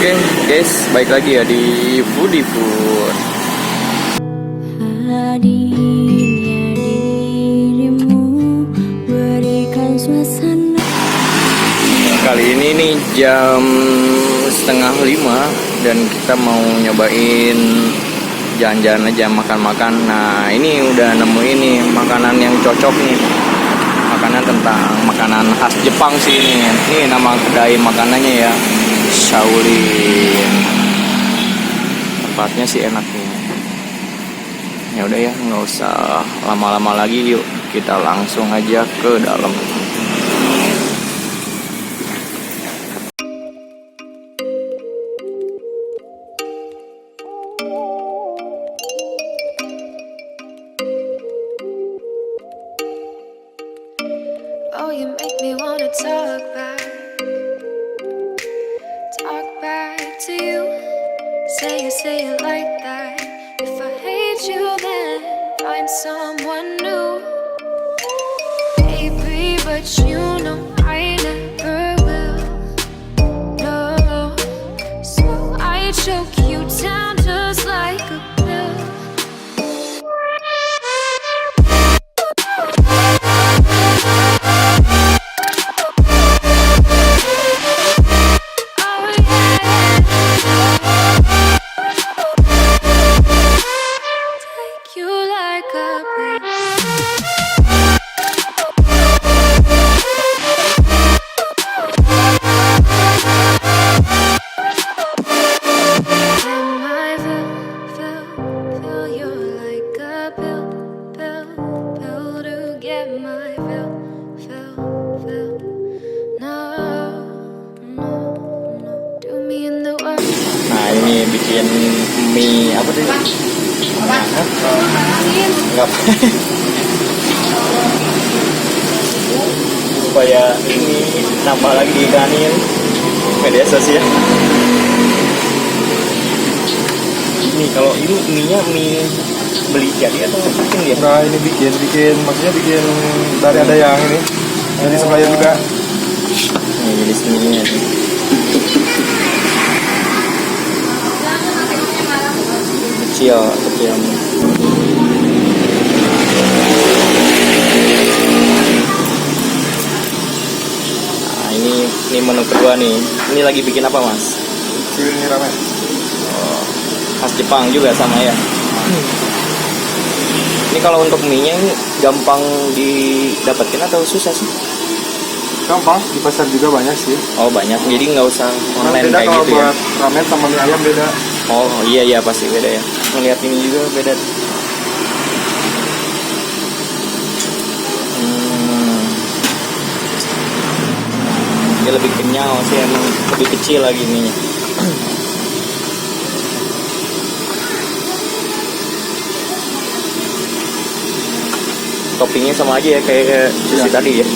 Oke guys, baik lagi ya di Foodie Food. Hadirnya dirimu berikan suasana. Kali ini nih jam 4:30 dan kita mau nyobain jalan-jalan aja, makan-makan. Nah ini udah nemu ini makanan yang cocok nih. Makanan makanan khas Jepang sih ini. Ini nama kedai makanannya ya, Shaolin. Tempatnya sih enak nih. Ya udah ya, nggak usah lama-lama lagi, yuk kita langsung aja ke dalam. Oh, you make me wanna talk back to you. Say it like that. If I hate you, then find someone new. Baby, but you know I never will. No, so I choke you down just like a pill. Nah ini bikin mie apa tadi? Enggak. Supaya ini nambah lagi diiklanin media sosial. Nih kalau ini mie beli jadi atau bikin dia? Nah ini bikin maksudnya bikin dari ada yang ini dari supplier juga. Ini jenis mie-nya. Kecil. Nah ini menu kedua nih. Ini lagi bikin apa mas? Ini ramen. Oh, khas Jepang juga sama ya. Ini kalau untuk mie-nya ini gampang didapetin atau susah sih? Gampang, di pasar juga banyak sih. Oh banyak, jadi nggak usah online Beda kayak kalau gitu ya? buat ramen sama mie ayam beda. Oh iya pasti beda ya. Ngeliat ini juga beda. Dia lebih kenyal sih emang, lebih kecil lagi ininya. Toppingnya sama aja ya kayak sushi tadi ya.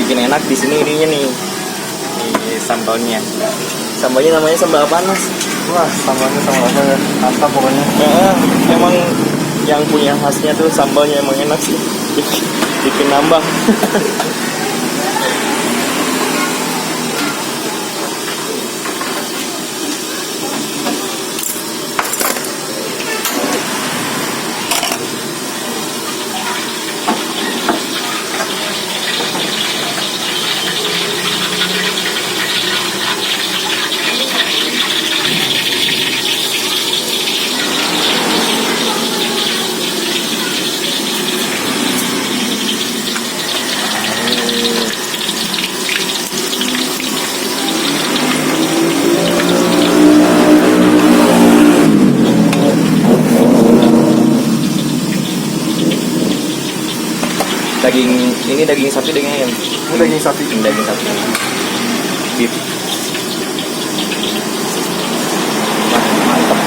Bikin enak di sini ininya nih, ini sambalnya namanya sambal apa mas? Wah sambalnya sama apa ya? Mantap pokoknya. Ya, emang yang punya khasnya tuh sambalnya emang enak sih, bikin nambah. ini daging sapi, daging ayam. Ini daging sapi. Ini daging sapi. Beef. Wah, mantap.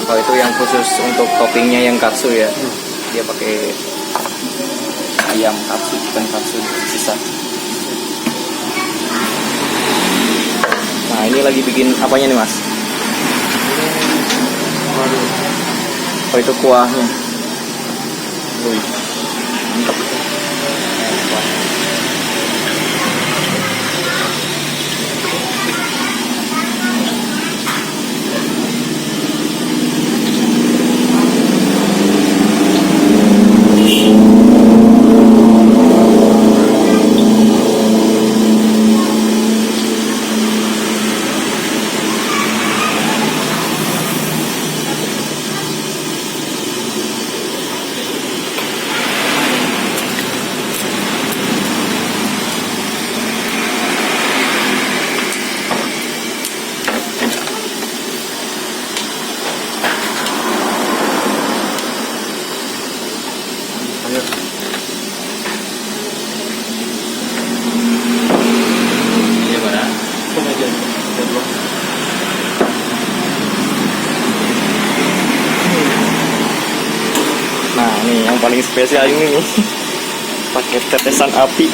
Kalau itu yang khusus untuk toppingnya yang katsu ya, dia pakai ayam katsu, bukan katsu sisa. Nah ini lagi bikin apanya nih mas? Oh itu kuahnya. Wih, mantap. Iya mana? Nah ini yang paling spesial ini nih, pakai tetesan api.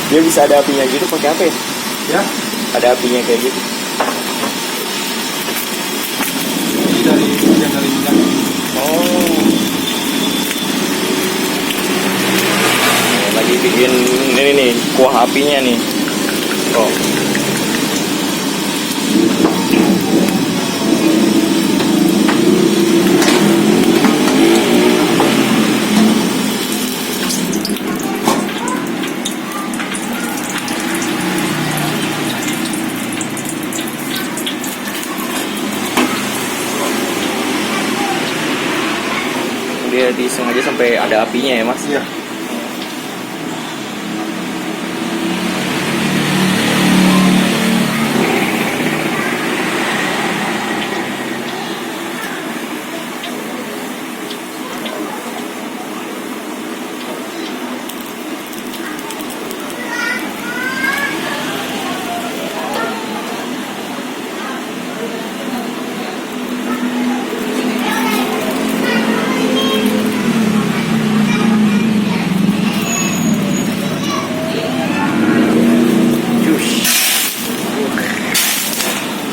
Dia bisa ada apinya gitu pakai apa ya? Ya, Ada apinya kayak gitu. ini dari minyak. Oh. Lagi bikin ini nih kuah apinya nih. Oh. Dia disengaja sampai ada apinya ya mas? Iya.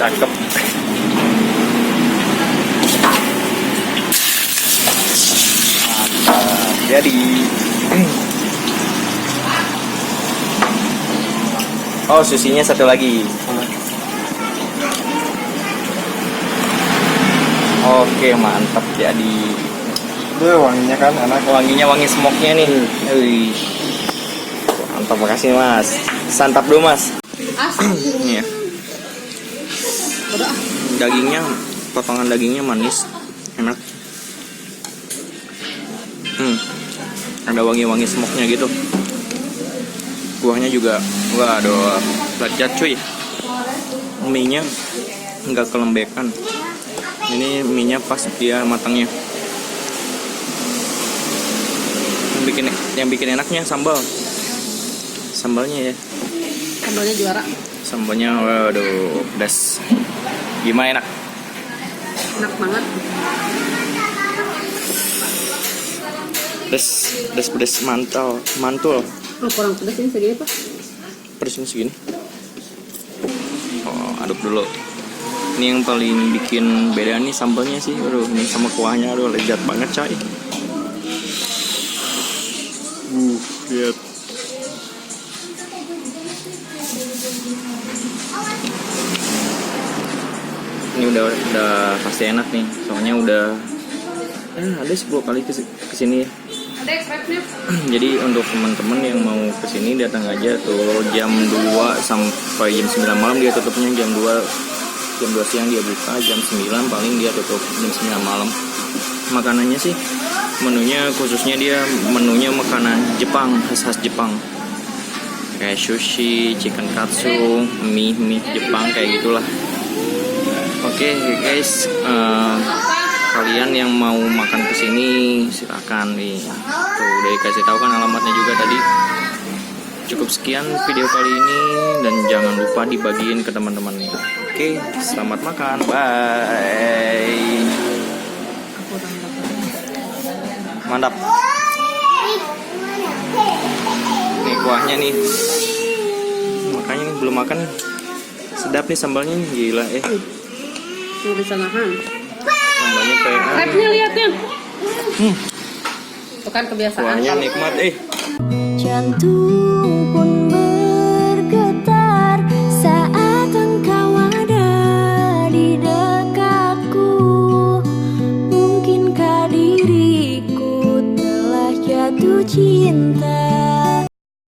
Cakep. Mantap. Jadi oh susinya satu lagi. Oke mantap jadi. Itu wanginya kan enak. Wanginya wangi smoke-nya nih. Wih. Mantap, makasih mas. Santap dulu mas. Nih ya. Dagingnya, potongan dagingnya manis, enak. Ada wangi-wangi smoke-nya gitu. Kuahnya juga, waduh, lezat cuy. Mie-nya nggak kelembekan. Ini mie-nya pas dia matangnya. Yang bikin enaknya sambal. Sambalnya ya. Sambalnya juara. Sambalnya waduh, pedas. Gimana enak? Enak banget. Pedas mantul. Oh, kurang pedas ini segini, Pak. Pedasnya segini. Oh, aduk dulu. Ini yang paling bikin beda nih sambalnya sih. Aduh, ini sama kuahnya, aduh lezat banget coy. Lihat. Ini udah pasti enak nih. Soalnya udah ada 10 kali kesini ya. Ada expressnya. Jadi untuk teman-teman yang mau kesini datang aja tuh jam 2 sampai jam 9 malam dia tutupnya. Jam 2 siang dia buka, jam 9 paling dia tutup jam 9 malam. Makanannya sih menunya khususnya dia menunya makanan Jepang, khas Jepang. Kayak sushi, chicken katsu, mie Jepang kayak gitulah. Oke guys, kalian yang mau makan kesini silakan nih. Tuh udah dikasih tahu kan alamatnya juga tadi. Cukup sekian video kali ini dan jangan lupa dibagiin ke teman-teman. Oke, selamat makan. Bye. Mantap. Nih kuahnya nih. Makanya nih belum makan. Sedap nih sambalnya nih, gila Nggak bisa nahan. Sambalnya kayak Krepnya liatnya. Itu kan kebiasaan. kuahnya nikmat Jantung pun